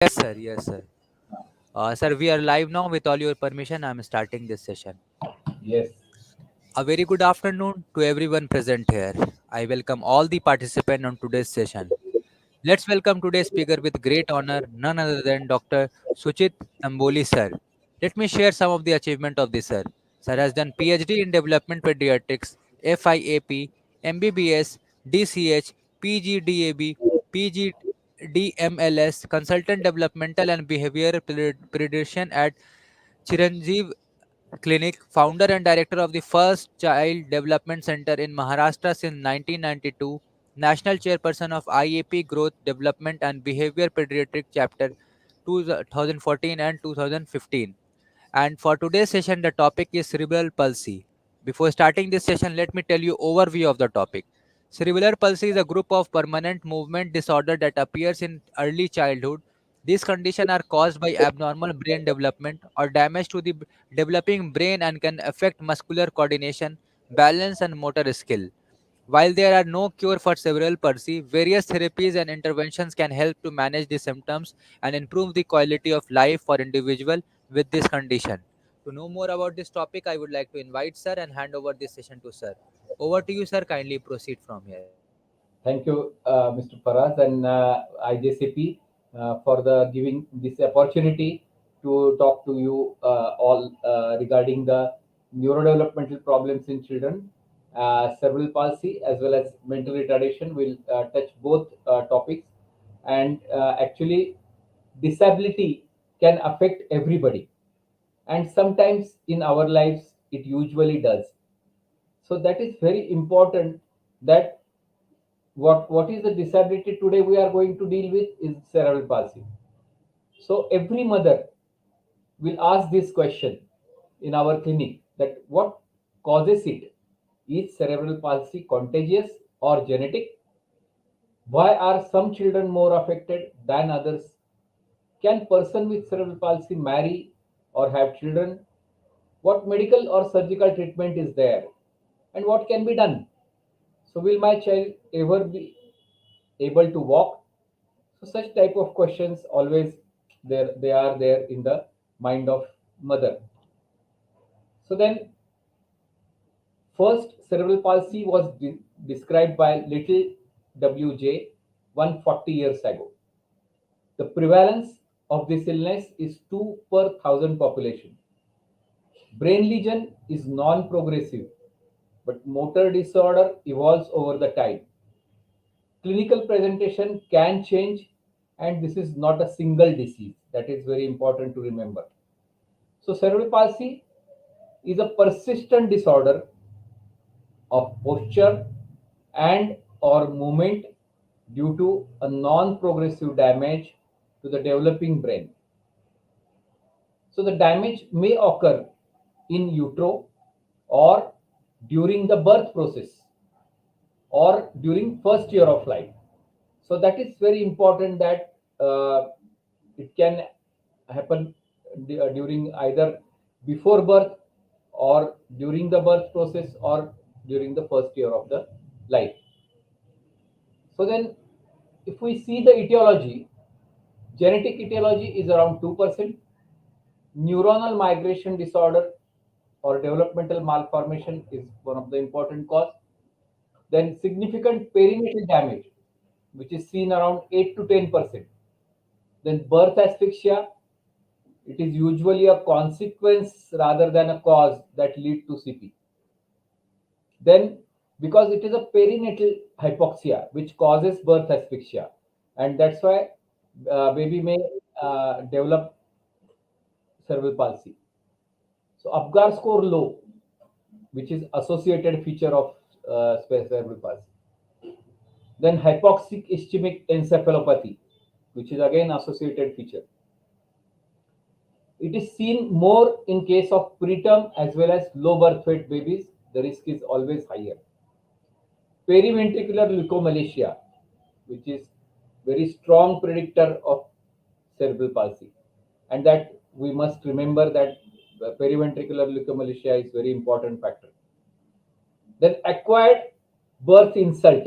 Yes, sir. Yes, sir. Sir, we are live now. With all your permission, I'm starting this session. Yes. A very good afternoon to everyone present here. I welcome all the participants on today's session. Let's welcome today's speaker with great honor, none other than Dr. Suchit Tamboli, sir. Let me share some of the achievement of this sir. Sir has done PhD in Development Pediatrics, FIAP, MBBS, DCH, PGDAB, PGDMLS, Consultant Developmental and Behavioral Pediatrician at Chiranjeev Clinic, founder and director of the first Child Development Center in Maharashtra since 1992, national chairperson of IAP Growth, Development and Behavior Pediatric Chapter 2014 and 2015. And for today's session, the topic is cerebral palsy. Before starting this session, let me tell you overview of the topic. Cerebral palsy is a group of permanent movement disorder that appears in early childhood. These conditions are caused by abnormal brain development or damage to the developing brain and can affect muscular coordination, balance, and motor skill. While there are no cure for cerebral palsy, various therapies and interventions can help to manage the symptoms and improve the quality of life for individual with this condition. To know more about this topic, I would like to invite sir and hand over this session to sir. Over to you, sir. Kindly proceed from here. Thank you, Mr. Faraz and IJCP for the giving this opportunity to talk to you all regarding the neurodevelopmental problems in children, cerebral palsy as well as mental retardation. Will touch both topics, and actually, disability can affect everybody, and sometimes in our lives it usually does. So that is very important that what is the disability today we are going to deal with is cerebral palsy. So every mother will ask this question in our clinic, that what causes it? Is cerebral palsy contagious or genetic? Why are some children more affected than others? Can person with cerebral palsy marry or have children? What medical or surgical treatment is there, and what can be done? So will my child ever be able to walk? So such type of questions always there, they are there in the mind of mother. So then, first cerebral palsy was described by little WJ 140 years ago. The prevalence of this illness is 2 per thousand population. Brain lesion is non-progressive, but motor disorder evolves over the time. Clinical presentation can change, and this is not a single disease. That is very important to remember. So cerebral palsy is a persistent disorder of posture and or movement due to a non-progressive damage to the developing brain. So the damage may occur in utero, or during the birth process, or during first year of life. So that is very important that it can happen during either before birth, or during the birth process, or during the first year of the life. So then, if we see the etiology, genetic etiology is around 2%. Neuronal migration disorder or developmental malformation is one of the important cause. Then significant perinatal damage, which is seen around 8 to 10%. Then birth asphyxia, it is usually a consequence rather than a cause that lead to CP. Then, because it is a perinatal hypoxia which causes birth asphyxia, and that's why baby may develop cerebral palsy. So Apgar score low, which is associated feature of cerebral palsy. Then hypoxic ischemic encephalopathy, which is again associated feature. It is seen more in case of preterm as well as low birth weight babies. The risk is always higher. Periventricular leukomalacia, which is very strong predictor of cerebral palsy, and that we must remember that periventricular leukomalacia is very important factor. Then acquired birth insult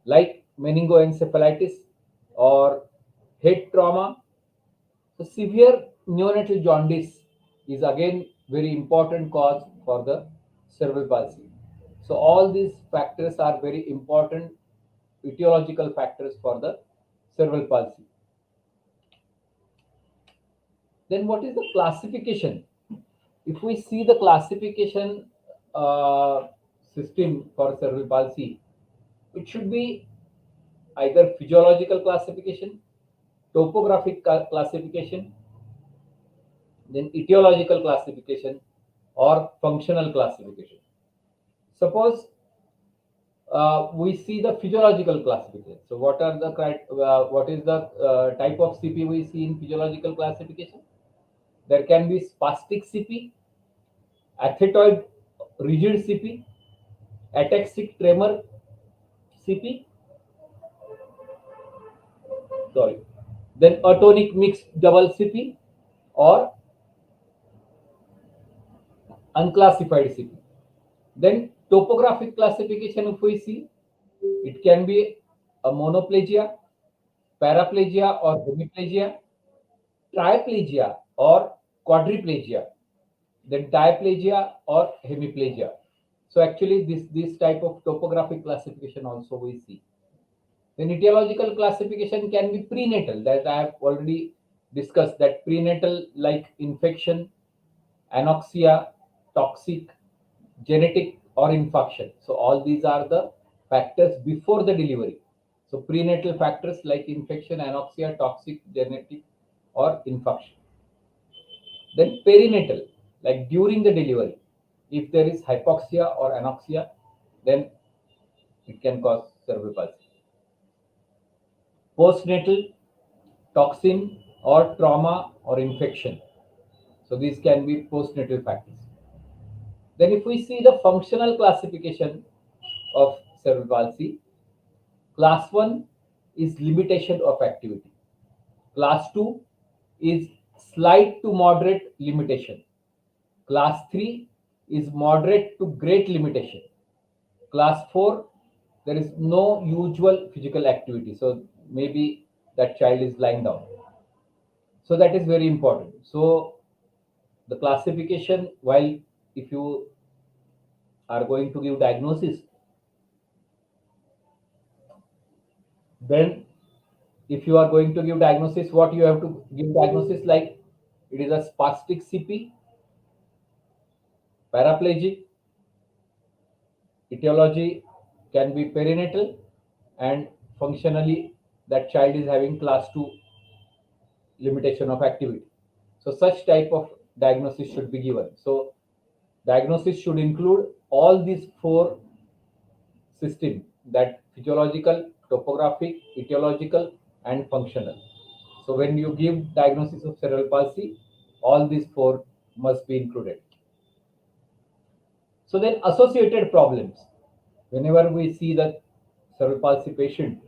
like meningoencephalitis or head trauma So severe neonatal jaundice is again very important cause for the cerebral palsy. So all these factors are very important etiological factors for the cerebral palsy. Then what is the classification? If we see the classification uh, system for cerebral palsy, it should be either physiological classification, topographic classification, then etiological classification, or functional classification. Suppose we see the physiological classification. So what is the type of CP we see in physiological classification? There can be spastic CP, athetoid rigid CP, ataxic tremor CP, sorry, then atonic mixed double CP, or unclassified CP. Then topographic classification, if we see, it can be a monoplegia, paraplegia or hemiplegia, triplegia or quadriplegia, then diplegia or hemiplegia. So actually this type of topographic classification also we see. Then etiological classification can be prenatal, that I have already discussed, that prenatal like infection, anoxia, toxic, genetic or infarction. So all these are the factors before the delivery. So prenatal factors like infection, anoxia, toxic, genetic or infarction. Then perinatal, like during the delivery, if there is hypoxia or anoxia, then it can cause cerebral palsy. Postnatal, toxin or trauma or infection. So these can be postnatal factors. Then if we see the functional classification of cerebral palsy, class 1 is limitation of activity. Class 2 is slight to moderate limitation. Class 3 is moderate to great limitation. Class 4, there is no usual physical activity. So maybe that child is lying down. So that is very important. So the classification, while if you are going to give diagnosis, then if you are going to give diagnosis, what you have to give diagnosis, like it is a spastic CP, paraplegic, etiology can be perinatal, and functionally that child is having class 2 limitation of activity. So such type of diagnosis should be given. So diagnosis should include all these four systems, that physiological, topographic, etiological and functional. So when you give diagnosis of cerebral palsy, all these four must be included. So then associated problems. Whenever we see the cerebral palsy patient,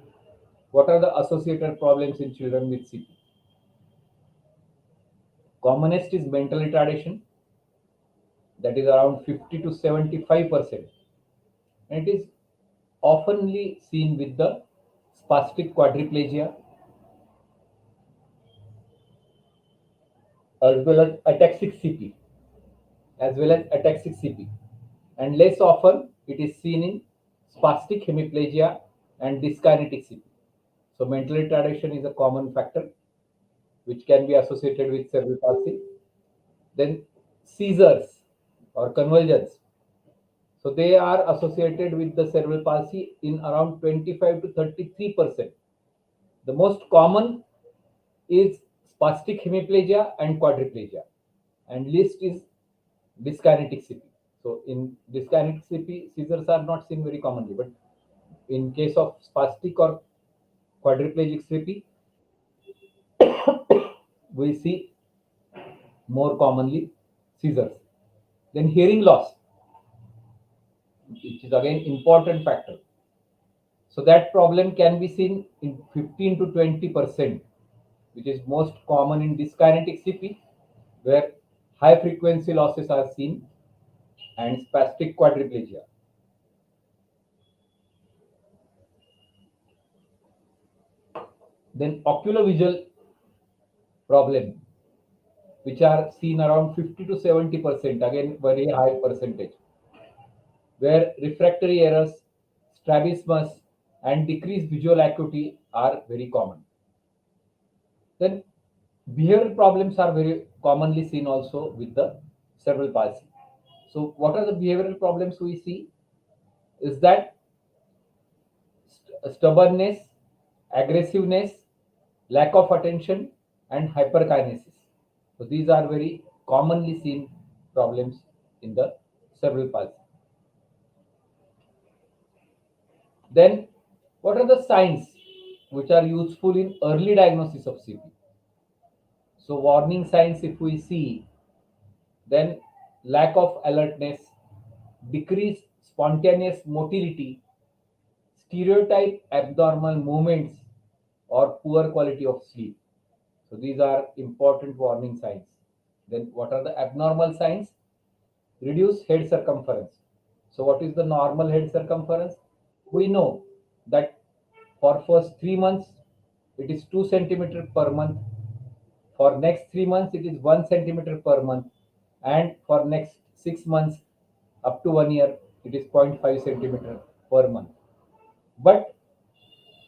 what are the associated problems in children with CP? Commonest is mental retardation, that is around 50 to 75%. And it is oftenly seen with the spastic quadriplegia as well as ataxic CP, and less often it is seen in spastic hemiplegia and dyskinetic CP. So mental retardation is a common factor which can be associated with cerebral palsy. Then seizures or convulsions. So they are associated with the cerebral palsy in around 25 to 33%. The most common is spastic hemiplegia and quadriplegia, and least is dyskinetic CP. So in dyskinetic CP, seizures are not seen very commonly, but in case of spastic or quadriplegic CP, we see more commonly seizures. Then hearing loss, which is again important factor. So that problem can be seen in 15 to 20%, which is most common in dyskinetic CP, where high frequency losses are seen, and spastic quadriplegia. Then oculovisual problem, which are seen around 50 to 70%, again very high percentage, where refractory errors, strabismus, and decreased visual acuity are very common. Then behavioral problems are very commonly seen also with the cerebral palsy. So what are the behavioral problems we see? Is that stubbornness, aggressiveness, lack of attention, and hyperkinesis. So these are very commonly seen problems in the cerebral palsy. Then, what are the signs which are useful in early diagnosis of CP? So, warning signs, if we see, then lack of alertness, decreased spontaneous motility, stereotype abnormal movements, or poor quality of sleep. So, these are important warning signs. Then, what are the abnormal signs? Reduced head circumference. So, what is the normal head circumference? We know that for first 3 months it is 2 centimeter per month. For next 3 months it is 1 centimeter per month, and for next 6 months up to 1 year it is zero point 0.5 centimeter per month. But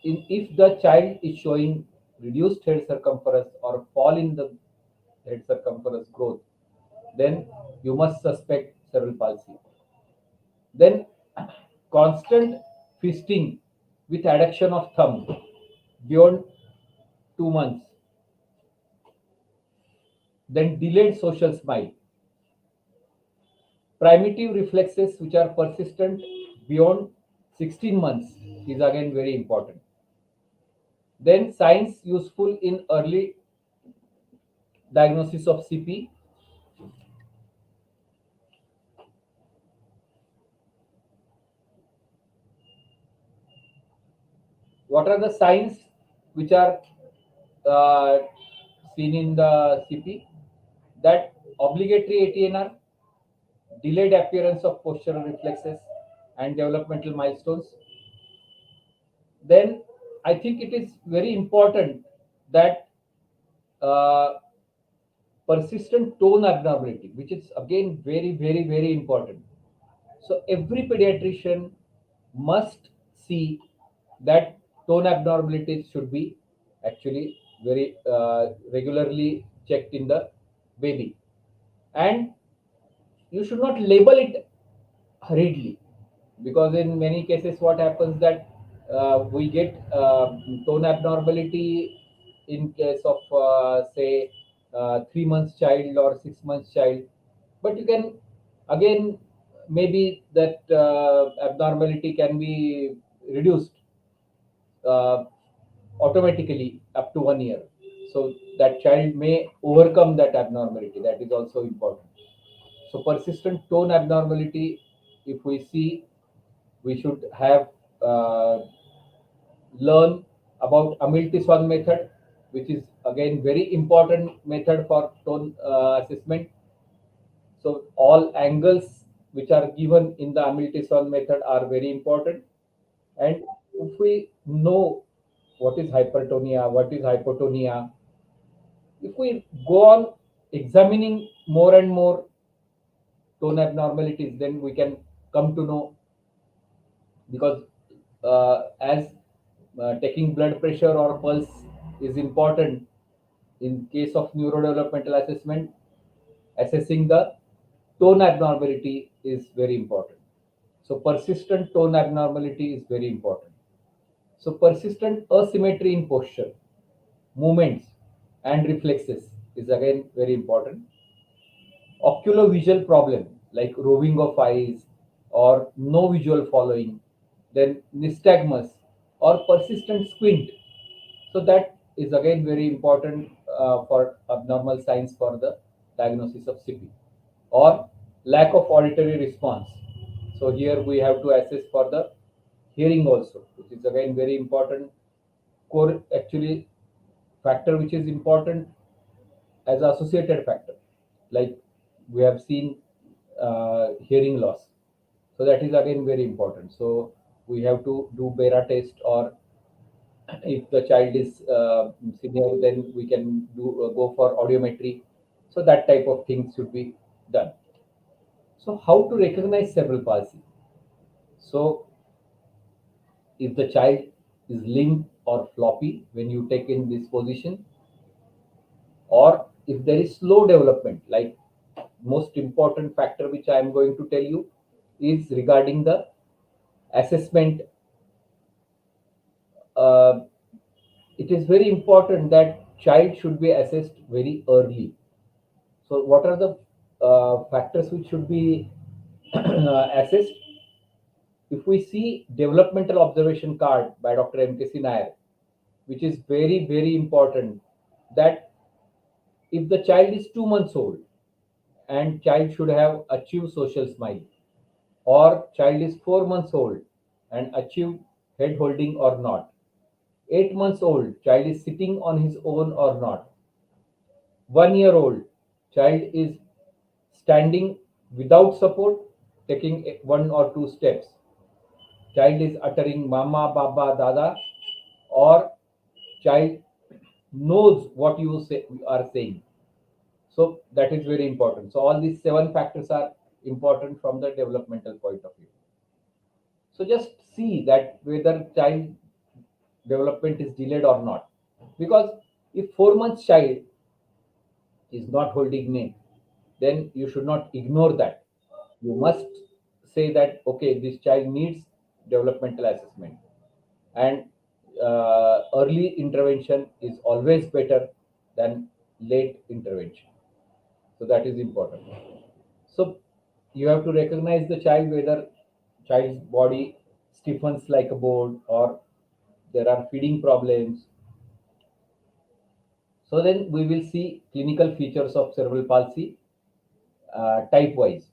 if the child is showing reduced head circumference or fall in the head circumference growth, then you must suspect cerebral palsy. Then constant fisting with adduction of thumb beyond 2 months. Then delayed social smile. Primitive reflexes which are persistent beyond 16 months is again very important. Then signs useful in early diagnosis of CP. What are the signs which are uh, seen in the CP? That obligatory ATNR, delayed appearance of postural reflexes and developmental milestones. Then I think it is very important that uh, persistent tone abnormality, which is again very, very, very important. So every pediatrician must see that tone abnormalities should be actually very regularly checked in the baby, and you should not label it hurriedly, because in many cases what happens that we get tone abnormality in case of say 3 months child or 6 months child, but you can again maybe that abnormality can be reduced uh, automatically up to 1 year, so that child may overcome that abnormality. That is also important. So persistent tone abnormality, if we see, we should have learn about Hamilton method, which is again very important method for tone assessment. So all angles which are given in the Hamilton method are very important. And if we know what is hypertonia, what is hypotonia, if we go on examining more and more tone abnormalities, then we can come to know, because as taking blood pressure or pulse is important in case of neurodevelopmental assessment, assessing the tone abnormality is very important. So persistent tone abnormality is very important. So persistent asymmetry in posture, movements, and reflexes is again very important. Oculovisual problem like roving of eyes or no visual following, then nystagmus or persistent squint. So that is again very important for abnormal signs for the diagnosis of CP, or lack of auditory response. So here we have to assess for the hearing also, which is again very important. Core actually factor which is important as associated factor, like we have seen hearing loss. So that is again very important. So we have to do Bera test or If the child is senior, then we can do go for audiometry. So that type of things should be done. So how to recognize cerebral palsy? So if the child is limp or floppy when you take in this position, or if there is slow development, like most important factor which I am going to tell you is regarding the assessment. uh, it is very important that child should be assessed very early. So what are the factors which should be assessed? If we see developmental observation card by Dr. MKC Nair, which is very very important, that if the child is 2 months old and child should have achieved social smile, or child is 4 months old and achieved head holding or not, 8 months old child is sitting on his own or not, 1 year old child is standing without support, taking one or two steps, child is uttering mama, baba, dada, or child knows what you are saying. So that is very important. So all these seven factors are important from the developmental point of view. So just see that whether child development is delayed or not. Because if 4 months child is not holding name, then you should not ignore that. You must say that okay, this child needs developmental assessment, and early intervention is always better than late intervention. So that is important. So you have to recognize the child, whether child's body stiffens like a board, or there are feeding problems. So then we will see clinical features of cerebral palsy type wise.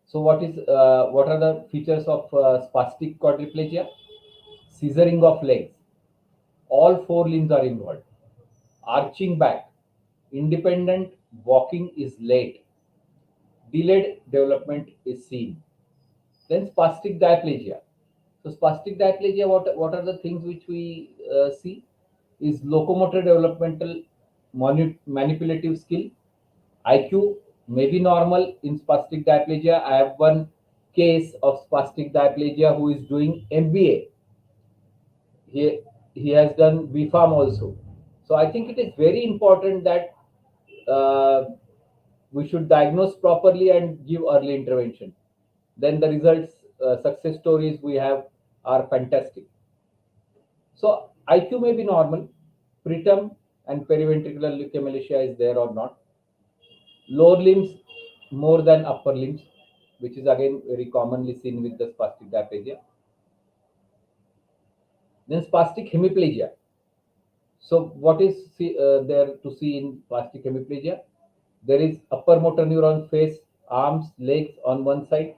So what are the features of spastic quadriplegia? Scissoring of legs. All four limbs are involved. Arching back. Independent walking is late. Delayed development is seen. Then spastic diplegia. So spastic diplegia, what are the things which we see? Is locomotor developmental, manipulative skill, IQ may be normal in spastic diplegia. I have one case of spastic diplegia who is doing MBA. He he has done BPharm also. So I think it is very important that uh, we should diagnose properly and give early intervention. Then the results, success stories we have are fantastic. So IQ may be normal, preterm and periventricular leukomalacia is there or not. Lower limbs more than upper limbs, which is again very commonly seen with the spastic diplegia. Then spastic hemiplegia. So what is there to see in spastic hemiplegia? There is upper motor neuron face, arms, legs on one side,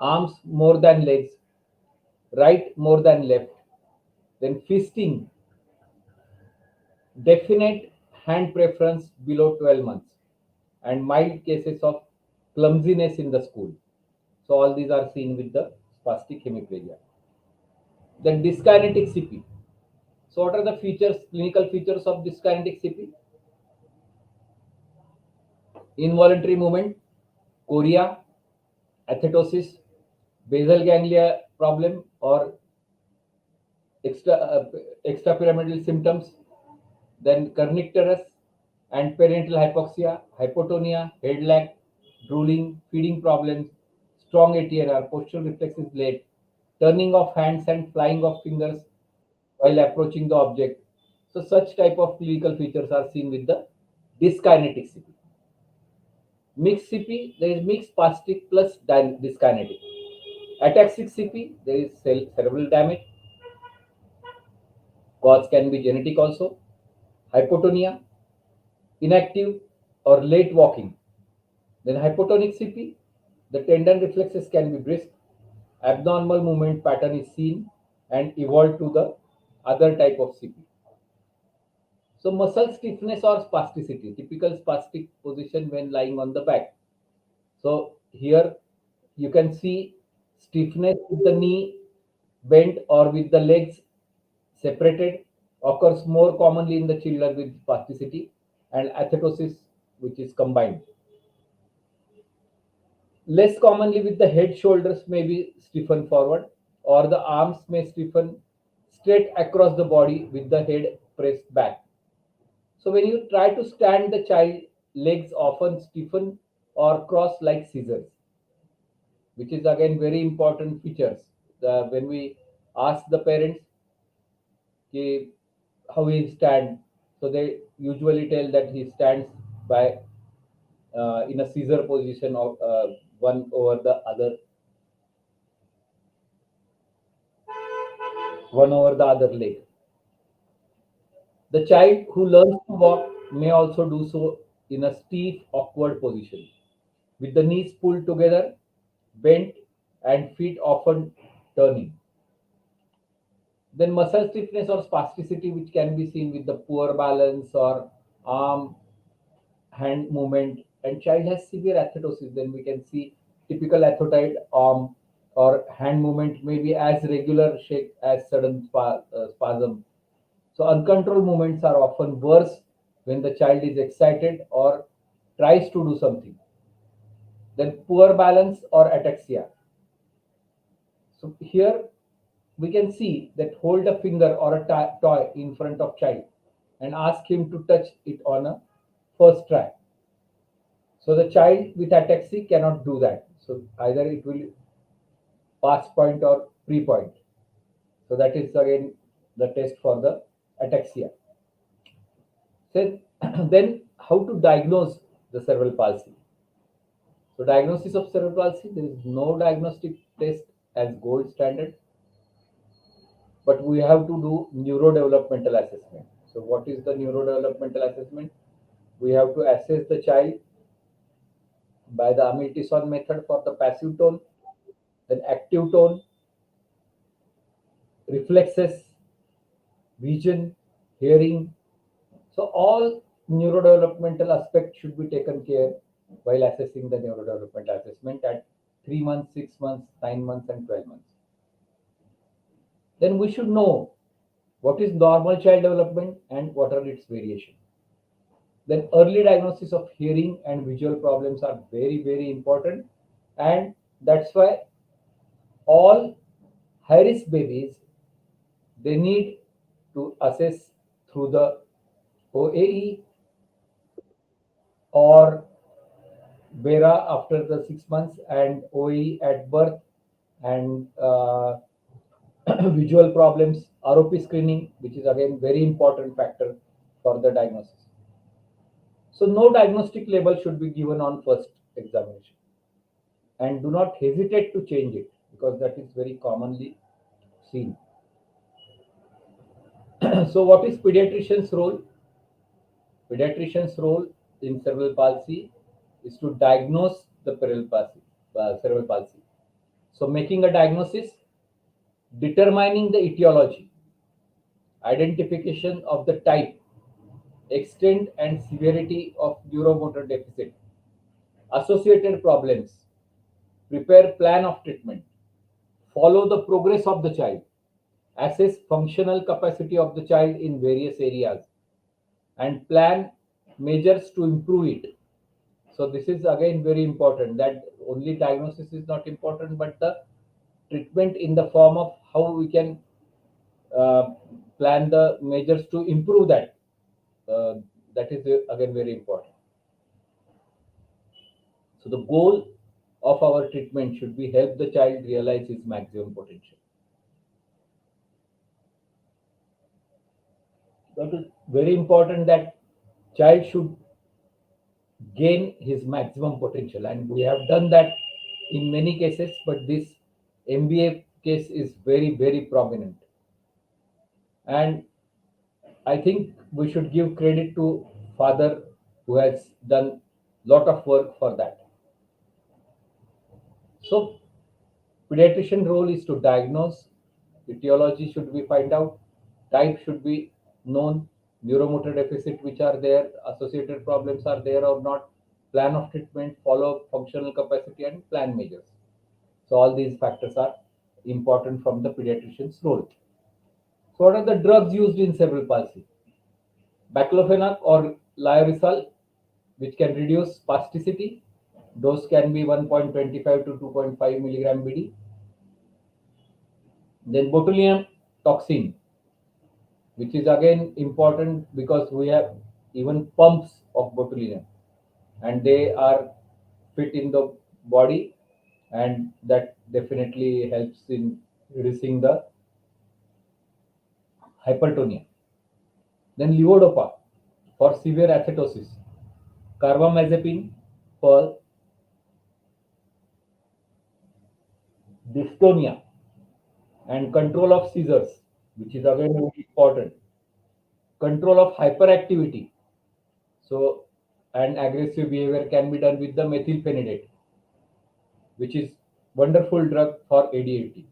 arms more than legs, right more than left. Then fisting, definite hand preference below 12 months, and mild cases of clumsiness in the school. So all these are seen with the spastic hemiplegia. Then dyskinetic CP. So what are the features, clinical features of dyskinetic CP? Involuntary movement, chorea, athetosis, basal ganglia problem or extra extrapyramidal symptoms, then kernicterus and parental hypoxia, hypotonia, head lag, drooling, feeding problems, strong ATNR, postural reflexes late, turning of hands and flying of fingers while approaching the object. So such type of clinical features are seen with the dyskinetic CP. Mixed CP, there is mixed spastic plus dyskinetic. Ataxic CP, there is cerebral damage. Cause can be genetic also. Hypotonia, inactive or late walking. Then hypotonic CP, the tendon reflexes can be brisk. Abnormal movement pattern is seen and evolved to the other type of CP. So muscle stiffness or spasticity, typical spastic position when lying on the back. So here you can see stiffness with the knee bent or with the legs Separated occurs more commonly in the children with spasticity, and athetosis, which is combined. Less commonly with the head shoulders may be stiffen forward, or the arms may stiffen straight across the body with the head pressed back. So when you try to stand, the child legs often stiffen or cross like scissors, which is again very important features. When we ask the parents कि how he stand, so they usually tell that he stands by in a scissor position of one over the other leg. The child who learns to walk may also do so in a stiff, awkward position, with the knees pulled together, bent, and feet often turning. Then muscle stiffness or spasticity, which can be seen with the poor balance or arm hand movement, and child has severe athetosis, then we can see typical athetide arm or hand movement may be as regular shake as sudden spasm. So uncontrolled movements are often worse when the child is excited or tries to do something. Then poor balance or ataxia. So here we can see that hold a finger or a toy in front of child and ask him to touch it on a first try. So the child with ataxia cannot do that. So either it will pass point or pre point. So that is again the test for the ataxia. So then how to diagnose the cerebral palsy? So diagnosis of cerebral palsy, there is no diagnostic test as gold standard, but we have to do neurodevelopmental assessment. So what is the neurodevelopmental assessment? We have to assess the child by the Hamilton method for the passive tone, then active tone, reflexes, vision, hearing. So all neurodevelopmental aspects should be taken care while assessing the neurodevelopmental assessment at 3 months, 6 months, 9 months, and 12 months. Then we should know what is normal child development and what are its variations. Then early diagnosis of hearing and visual problems are very, very important, and that's why all high risk babies, they need to assess through the OAE or BERA after the 6 months and OAE at birth, and visual problems, ROP screening, which is again very important factor for the diagnosis. So no diagnostic label should be given on first examination, and do not hesitate to change it because that is very commonly seen. So what is pediatrician's role? Pediatrician's role in cerebral palsy is to diagnose the cerebral palsy. So making a diagnosis, determining the etiology, identification of the type, extent and severity of neuromotor deficit, associated problems, prepare plan of treatment, follow the progress of the child, assess functional capacity of the child in various areas, and plan measures to improve it. So this is again very important, that only diagnosis is not important, but the treatment in the form of how we can uh, plan the measures to improve that. Uh, that is again very important. So the goal of our treatment should be help the child realize his maximum potential. That is very important, that child should gain his maximum potential, and we have done that in many cases, but this MBA case is very, very prominent. And I think we should give credit to father who has done lot of work for that. So pediatrician role is to diagnose, etiology should be find out, type should be known, neuromotor deficit which are there, associated problems are there or not, plan of treatment, follow functional capacity and plan measures. So all these factors are important from the pediatrician's role. So what are the drugs used in cerebral palsy? Baclofenac or lioresal, which can reduce spasticity. Dose can be 1.25 to 2.5 milligram BD. Then botulinum toxin, which is again important because we have even pumps of botulinum and they are fit in the body, and that definitely helps in reducing the hypertonia. Then levodopa for severe athetosis, carbamazepine for dystonia and control of seizures, which is again very important. Control of hyperactivity. So, and aggressive behavior can be done with the methylphenidate, which is wonderful drug for ADHD,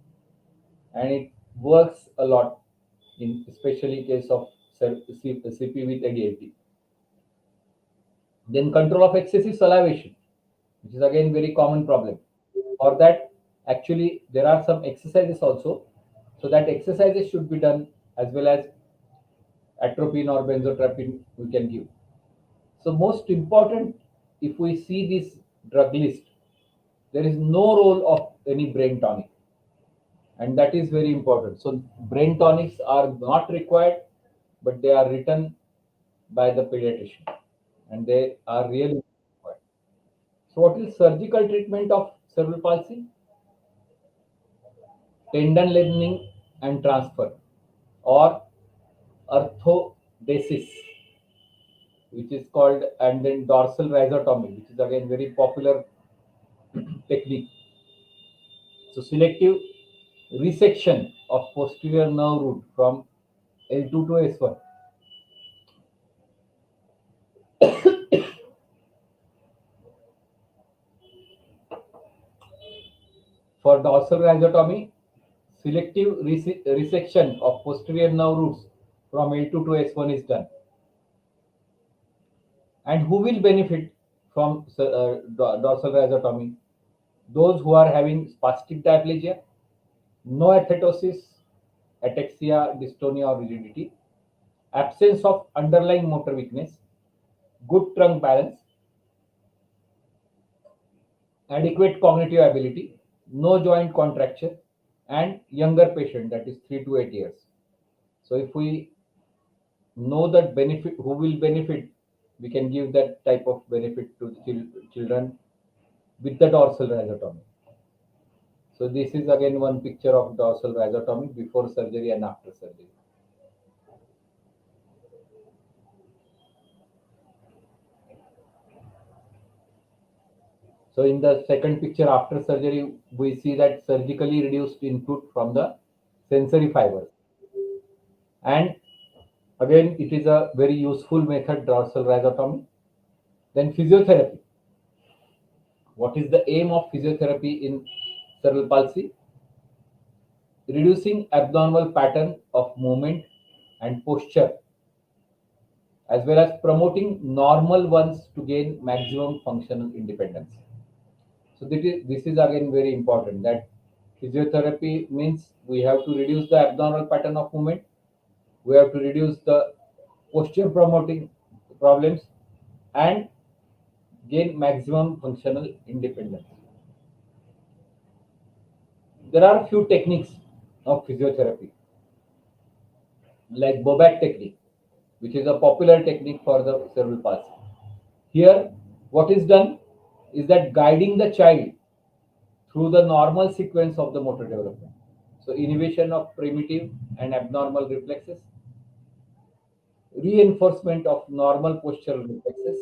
and it works a lot in especially case of CP with ADHD. Then control of excessive salivation, which is again very common problem. For that, actually there are some exercises also. So that exercises should be done as well as atropine or benzotropine we can give. So most important, if we see this drug list, there is no role of any brain tonic, and that is very important. So brain tonics are not required, but they are written by the pediatrician, and they are really required. So what is surgical treatment of cerebral palsy? Tendon lengthening and transfer, or orthodesis, which is called, and then dorsal rhizotomy, which is again very popular technique. So selective resection of posterior nerve root from L2 to S1. For dorsal rhizotomy, selective resection of posterior nerve roots from L2 to S1 is done. And who will benefit from dorsal rhizotomy? Those who are having spastic diplegia, no athetosis, ataxia, dystonia, or rigidity, absence of underlying motor weakness, good trunk balance, adequate cognitive ability, no joint contracture, and younger patient, that is 3 to 8 years. So if we know that benefit, who will benefit, we can give that type of benefit to children with the dorsal rhizotomy. So this is again one picture of dorsal rhizotomy before surgery and after surgery. So in the second picture after surgery, we see that surgically reduced input from the sensory fibers. And again, it is a very useful method, dorsal rhizotomy. Then physiotherapy. What is the aim of physiotherapy in cerebral palsy? Reducing abnormal pattern of movement and posture, as well as promoting normal ones to gain maximum functional independence. So this is again very important, that physiotherapy means we have to reduce the abnormal pattern of movement, we have to reduce the posture promoting problems, and gain maximum functional independence. There are a few techniques of physiotherapy, like Bobak technique, which is a popular technique for the cerebral palsy. Here, what is done is that guiding the child through the normal sequence of the motor development. So, inhibition of primitive and abnormal reflexes, reinforcement of normal postural reflexes,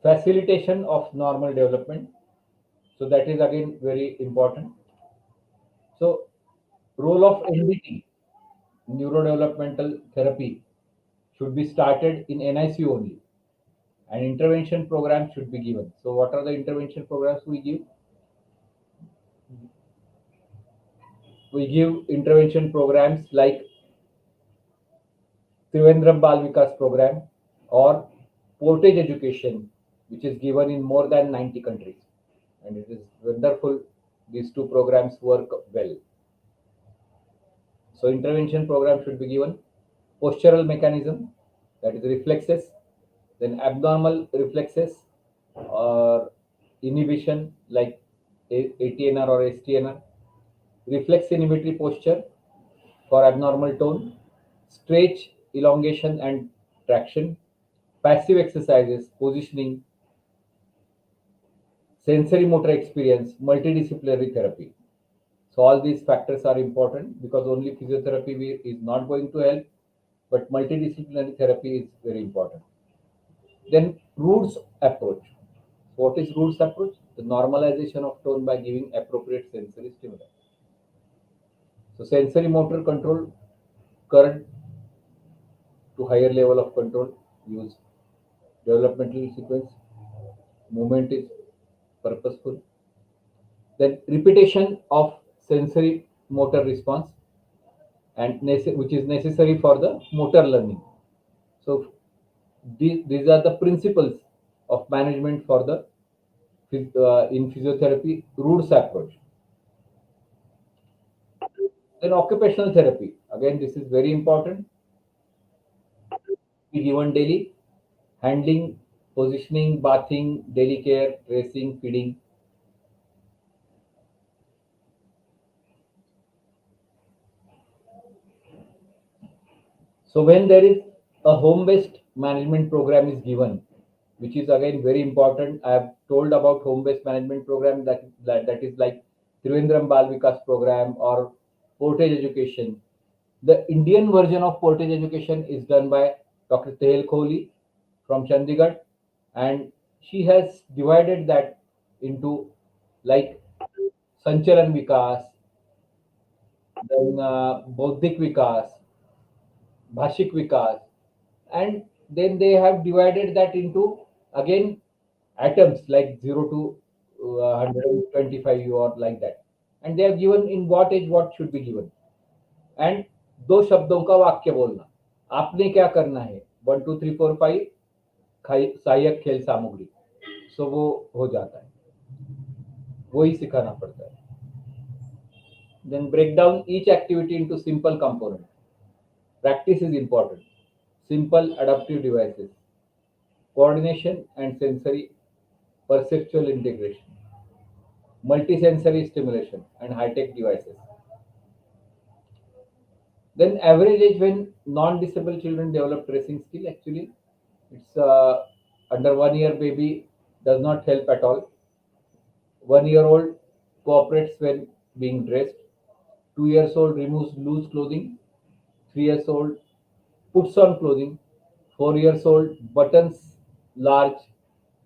facilitation of normal development. So, that is again very important. So, role of NDT, neurodevelopmental therapy, should be started in NICU only, and intervention programs should be given. So, what are the intervention programs we give? We give intervention programs like Trivandrum Bal Vikas program or portage education, which is given in more than 90 countries. and it is wonderful. These two programs work well. So intervention program should be given. Postural mechanism, that is reflexes, then abnormal reflexes or inhibition like ATNR or STNR, reflex inhibitory posture for abnormal tone, stretch, elongation and traction, passive exercises, positioning, sensory motor experience, multidisciplinary therapy. So all these factors are important because only physiotherapy is not going to help, but multidisciplinary therapy is very important. Then roots approach. What is roots approach? The normalization of tone by giving appropriate sensory stimuli. So sensory motor control, current to higher level of control, use developmental sequence, movement is purposeful. Then repetition of sensory motor response and which is necessary for the motor learning. So these are the principles of management for the in physiotherapy roots approach. Then occupational therapy. Again, this is very important. Be given daily. Handling, positioning, bathing, daily care, dressing, feeding. So when there is a home-based management program is given, which is again very important. I have told about home-based management program that is like Trivandrum Bal Vikas program or Portage Education. The Indian version of Portage Education is done by Dr. Tehel Kohli from Chandigarh, and she has divided that into like Sanchalan Vikas, then Bauddhik Vikas, Bhashik Vikas, and then they have divided that into again atoms like 0 to 125 or like that, and they have given in what age what should be given. And दो शब्दों का वाक्य बोलना, आपने क्या करना है 1 2 3 4 5 सहायक खेल सामग्री, सो वो हो जाता है, वही सिखाना पड़ता है. Then break down each activity into simple component. Practice is important. Simple adaptive devices, coordination and sensory perceptual integration, multisensory stimulation and high-tech devices. Then average age when non-disabled children develop dressing skill, actually it's under 1 year baby does not help at all. 1 year old cooperates when being dressed. 2 years old removes loose clothing. 3 years old puts on clothing. 4 years old buttons large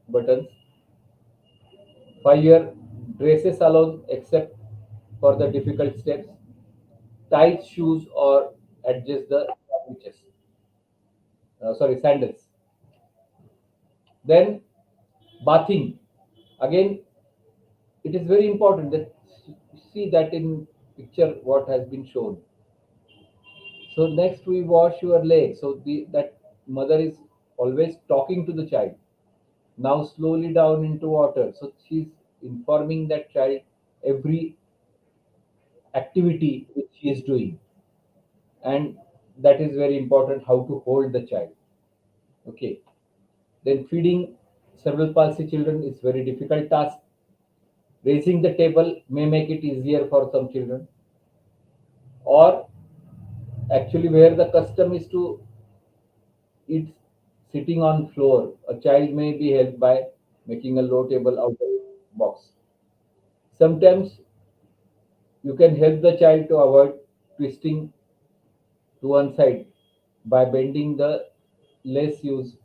buttons. 5 year dresses alone except for the difficult steps. Ties shoes or adjust the sandwiches. Sandals. Then bathing. Again, it is very important that see that in picture what has been shown. So next we wash your legs. So that mother is always talking to the child. Now slowly down into water. So she's informing that child every activity which she is doing, and that is very important how to hold the child. Okay. Then feeding cerebral palsy children is very difficult task. Raising the table may make it easier for some children, or actually where the custom is to eat sitting on floor, a child may be helped by making a low table out of box. Sometimes you can help the child to avoid twisting to one side by bending the less used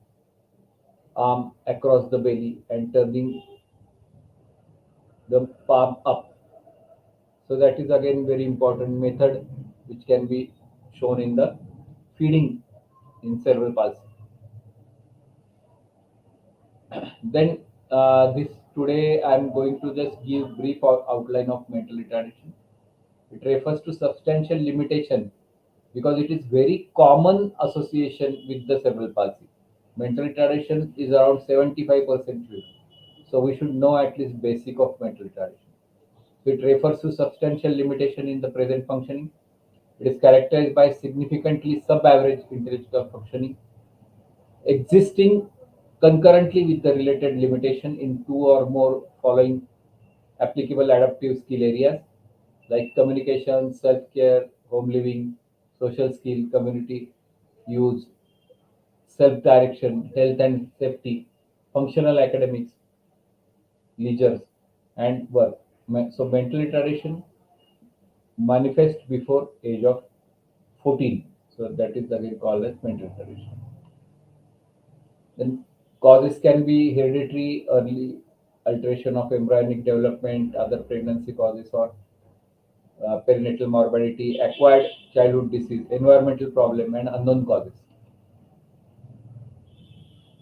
arm across the belly and turning the palm up. So that is again very important method which can be shown in the feeding in cerebral palsy. Then this today I am going to just give brief outline of mental retardation. It refers to substantial limitation because it is very common association with the cerebral palsy. Mental retardation is around 75% children. So we should know at least basic of mental retardation. So it refers to substantial limitation in the present functioning. It is characterized by significantly sub-average intellectual functioning, existing concurrently with the related limitation in two or more following applicable adaptive skill areas like communication, self-care, home living, social skill, community use, self-direction, health and safety, functional academics, leisure, and work. So mental retardation manifests before age of 14. So that is again called as mental retardation. Then causes can be hereditary, early alteration of embryonic development, other pregnancy causes, or perinatal morbidity, acquired childhood disease, environmental problem, and unknown causes.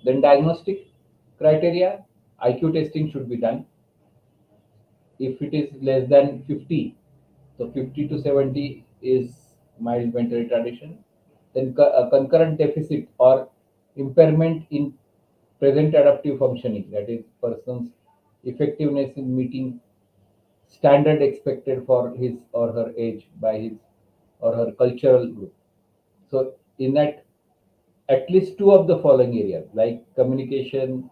Then diagnostic criteria, IQ testing should be done. If it is less than 50, so 50 to 70 is mild mental retardation. Then a concurrent deficit or impairment in present adaptive functioning, that is, person's effectiveness in meeting standard expected for his or her age by his or her cultural group. So, in that, at least two of the following areas like communication,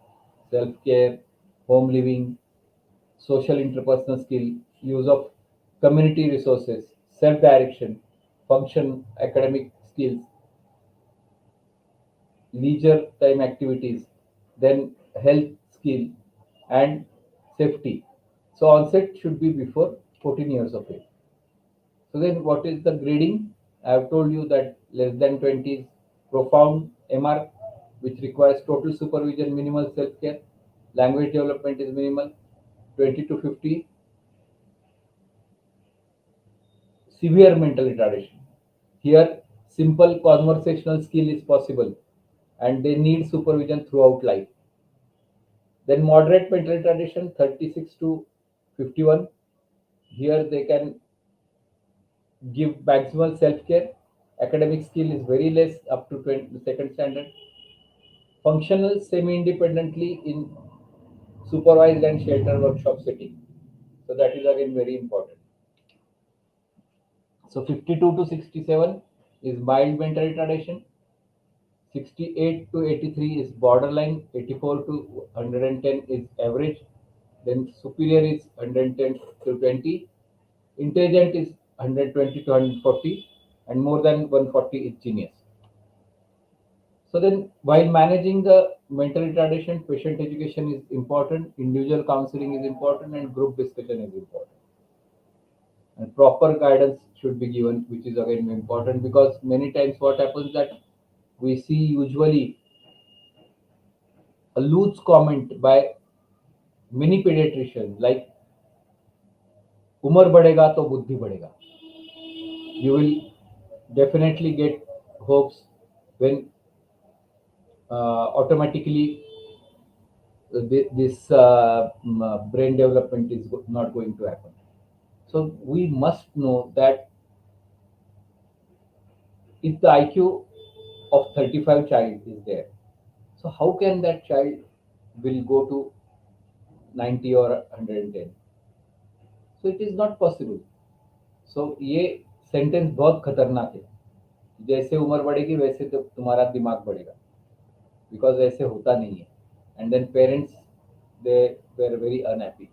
self care, home living, social interpersonal skill, use of community resources, self direction, function, academic skills, leisure time activities, then health skill, and safety. So onset should be before 14 years of age. So then what is the grading? I have told you that less than 20 is profound MR, which requires total supervision, minimal self-care. Language development is minimal. 20 to 50, severe mental retardation. Here, simple conversational skill is possible and they need supervision throughout life. Then moderate mental retardation, 36 to 51. Here they can give maximal self-care. Academic skill is very less, up to 20, second standard. Functional semi-independently in supervised and shelter workshop setting. So that is again very important. So 52 to 67 is mild mental retardation. 68 to 83 is borderline. 84 to 110 is average. Then superior is 110 to 20. Intelligent is 120 to 140, and more than 140 is genius. So then, while managing the mental retardation, patient education is important, individual counseling is important, and group discussion is important. And proper guidance should be given, which is again important because many times what happens that we see usually a loose comment by many pediatricians like umar badega to buddhi badega. You will definitely get hopes when automatically this brain development is not going to happen. So we must know that if the IQ of 35 child is there, so how can that child will go to 90 or 110? So it is not possible. So ये sentence बहुत खतरनाक है. जैसे उम्र बढ़ेगी वैसे तो तुम्हारा दिमाग बढ़ेगा, बिकॉज ऐसे होता नहीं है. And then parents they were very unhappy.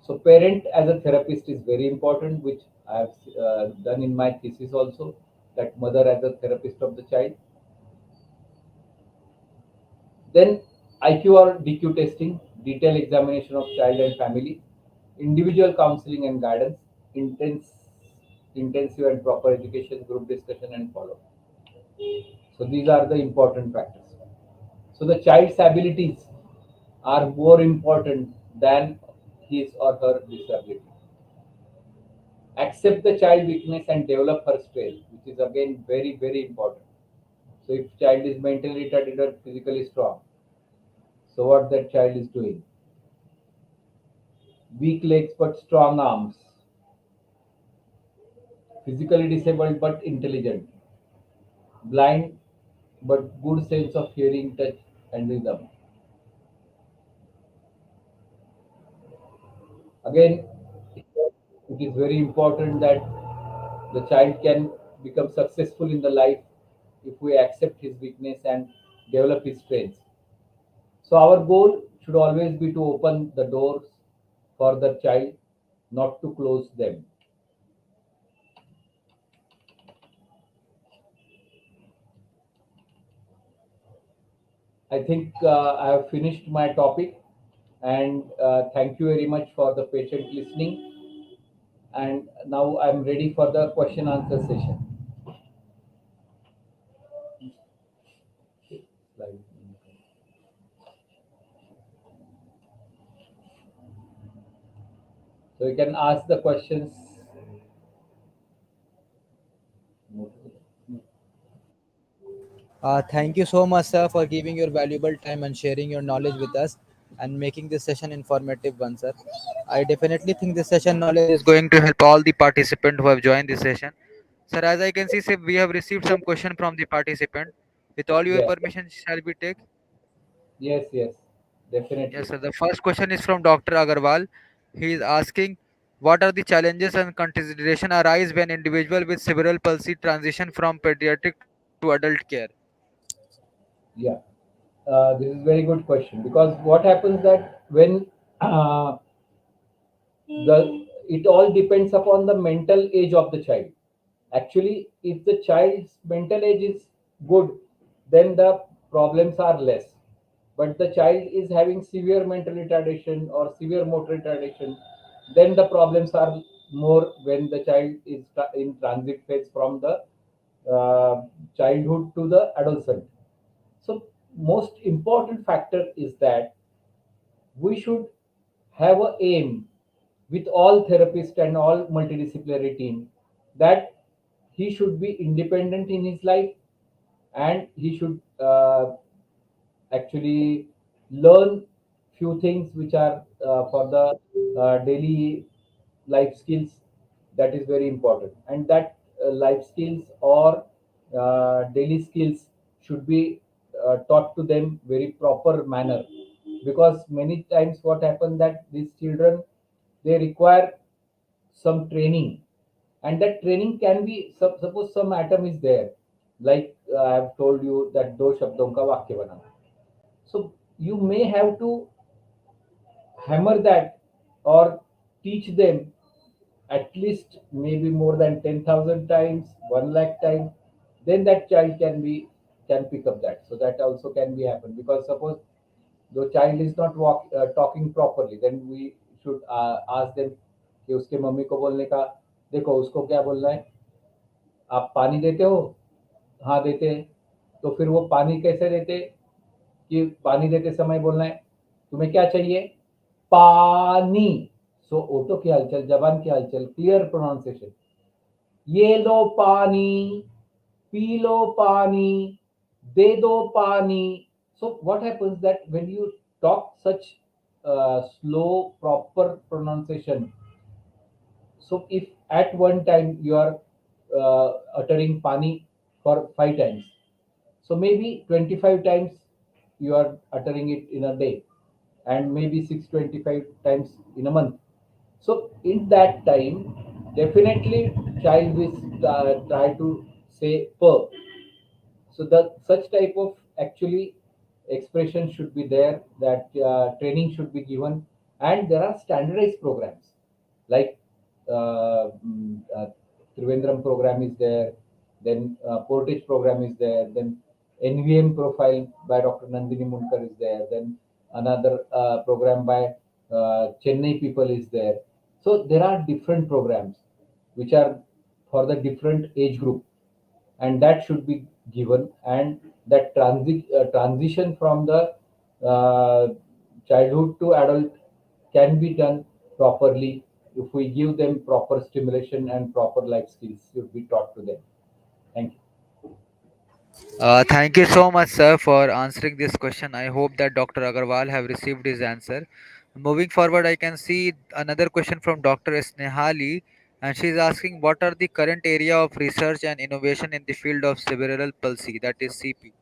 So parent as a therapist is very important, which I have done in my thesis also, that mother as a therapist of the child. Then IQ or DQ testing, detailed examination of child and family, individual counseling and guidance, intensive and proper education, group discussion and follow. So these are the important factors. So the child's abilities are more important than his or her disability. Accept the child weakness and develop her strength, which is again very, very important. So if child is mentally retarded or physically strong, so what that child is doing? Weak legs but strong arms, physically disabled but intelligent, blind but good sense of hearing, touch, and rhythm. Again, it is very important that the child can become successful in the life if we accept his weakness and develop his strengths. So our goal should always be to open the doors for the child, not to close them. I think I have finished my topic, and thank you very much for the patient listening. And now I'm ready for the question answer session. So you can ask the questions. Thank you so much, sir, for giving your valuable time and sharing your knowledge with us and making this session informative one, sir. I definitely think this session knowledge is going to help all the participants who have joined this session. Sir, as I can see, sir, we have received some question from the participant. With all your Yeah. permission, shall we take? Yes. Yes. Yes, Definitely. sir. The first question is from Dr. Agarwal. He is asking, what are the challenges and consideration arise when individual with cerebral palsy transition from pediatric to adult care? Yeah. This is very good question, because what happens that when uh, the it all depends upon the mental age of the child. Actually, if the child's mental age is good, then the problems are less. But the child is having severe mental retardation or severe motor retardation, then the problems are more when the child is in transit phase from the childhood to the adolescent. So most important factor is that we should have a aim with all therapists and all multidisciplinary team, that he should be independent in his life, and he should actually learn few things which are for the daily life skills. That is very important, and that life skills or daily skills should be taught to them very proper manner, because many times what happens that these children, they require some training, and that training can be suppose some atom is there, like I have told you that दो शब्दों का वाक्य बनाना. So you may have to hammer that or teach them at least maybe more than 10,000 times, 1 lakh times. Then that child can pick up that. So that also can be happen, because suppose the child is not talking properly, then we should ask them कि उसके mummy को बोलने का, देखो उसको क्या बोलना है, आप पानी देते हो, हाँ देते हैं. तो फिर वो पानी कैसे देते, कि पानी देते समय बोलना है तुम्हें क्या चाहिए, पानी. सो ओटो की हलचल, जबान की हलचल, क्लियर प्रोनाउंसिएशन, ये लो पानी, पी लो पानी, दे दो पानी. So what happens that when you talk such slow proper pronunciation, so if at one time you are uttering pani for 5 times, so maybe 25 times you are uttering it in a day, and maybe 625 times in a month. So in that time, definitely child will try to say per. So the such type of actually expression should be there, that training should be given, and there are standardized programs like Trivandrum program is there, then Portage program is there, then NVM profile by Dr. Nandini Munkar is there, then another program by Chennai people is there. So there are different programs which are for the different age group, and that should be given, and that transition from the uh, childhood to adult can be done properly if we give them proper stimulation, and proper life skills should be taught to them. Thank you. Thank you so much, sir, for answering this question. I hope that Dr. Agarwal have received his answer. Moving forward, I can see another question from Dr. Snehali, and she is asking, what are the current area of research and innovation in the field of cerebral palsy, that is CP?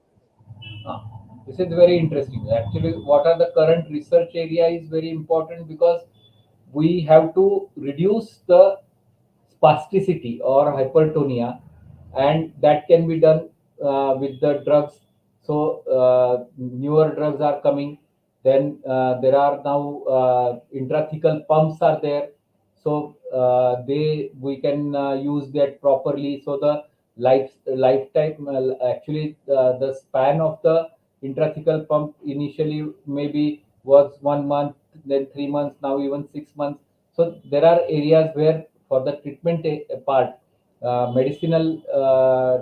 Ah, this is very interesting. Actually, what are the current research area is very important, because we have to reduce the spasticity or hypertonia, and that can be done with the drugs. So newer drugs are coming. Then there are now intrathecal pumps are there. So they we can use that properly. So the lifetime actually the span of the intrathecal pump initially maybe was 1 month, then 3 months, now even 6 months. So there are areas where for the treatment part, medicinal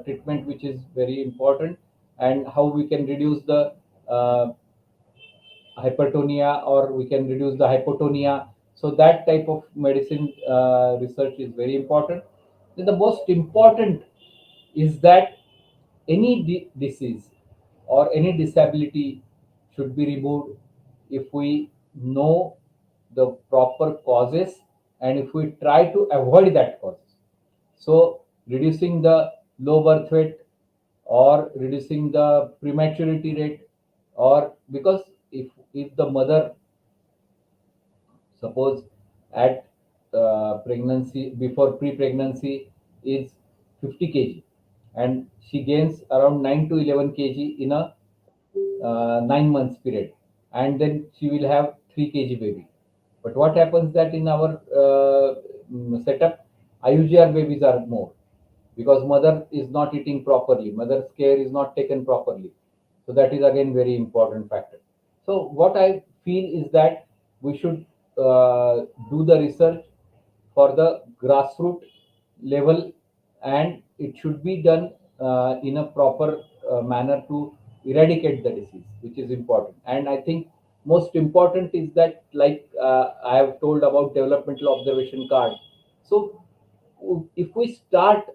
treatment, which is very important, and how we can reduce the uh, hypertonia or we can reduce the hypotonia. So that type of medicine research is very important. Then the most important is that any disease or any disability should be removed if we know the proper causes and if we try to avoid that causes. So reducing the low birth weight or reducing the prematurity rate, or because if the mother, suppose at pregnancy, before pre-pregnancy is 50 kg, and she gains around 9 to 11 kg in a 9 months period, and then she will have 3 kg baby. But what happens that in our setup, IUGR babies are more because mother is not eating properly, mother's care is not taken properly. So that is again very important factor. So what I feel is that we should do the research for the grassroots level, and it should be done in a proper manner to eradicate the disease, which is important. And I think most important is that, like I have told about developmental observation card. So if we start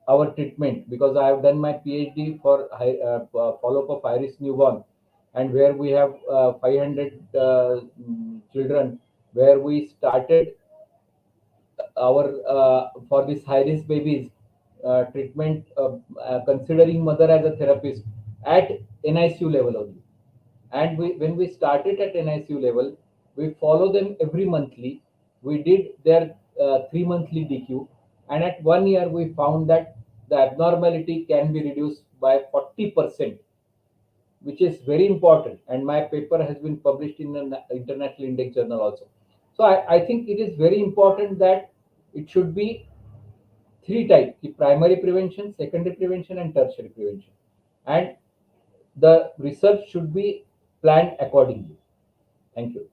our treatment, because I have done my PhD for follow-up of iris newborn, and where we have 500 children, where we started our for this high risk babies treatment, considering mother as a therapist at NICU level only. And when we started at NICU level, we follow them every monthly. We did their 3 monthly DQ, and at 1 year we found that the abnormality can be reduced by 40%, which is very important. And my paper has been published in an international index journal also. So I think it is very important that it should be three types: the primary prevention, secondary prevention, and tertiary prevention. And the research should be planned accordingly. Thank you.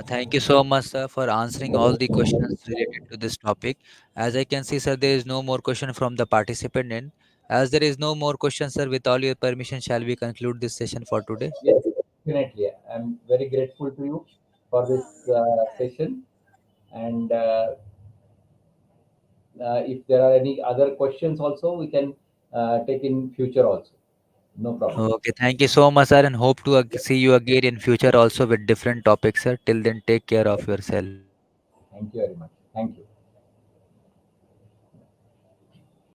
Thank you so much, sir, for answering all the questions related to this topic. As I can see, sir, there is no more question from the participant end. As there is no more questions, sir, with all your permission, shall we conclude this session for today? Yes, definitely. I'm very grateful to you for this session. And if there are any other questions, also we can take in future also. No problem. Okay, thank you so much, sir, and hope to see you again in future also with different topics, sir. Till then, take care of yourself. Thank you very much. Thank you.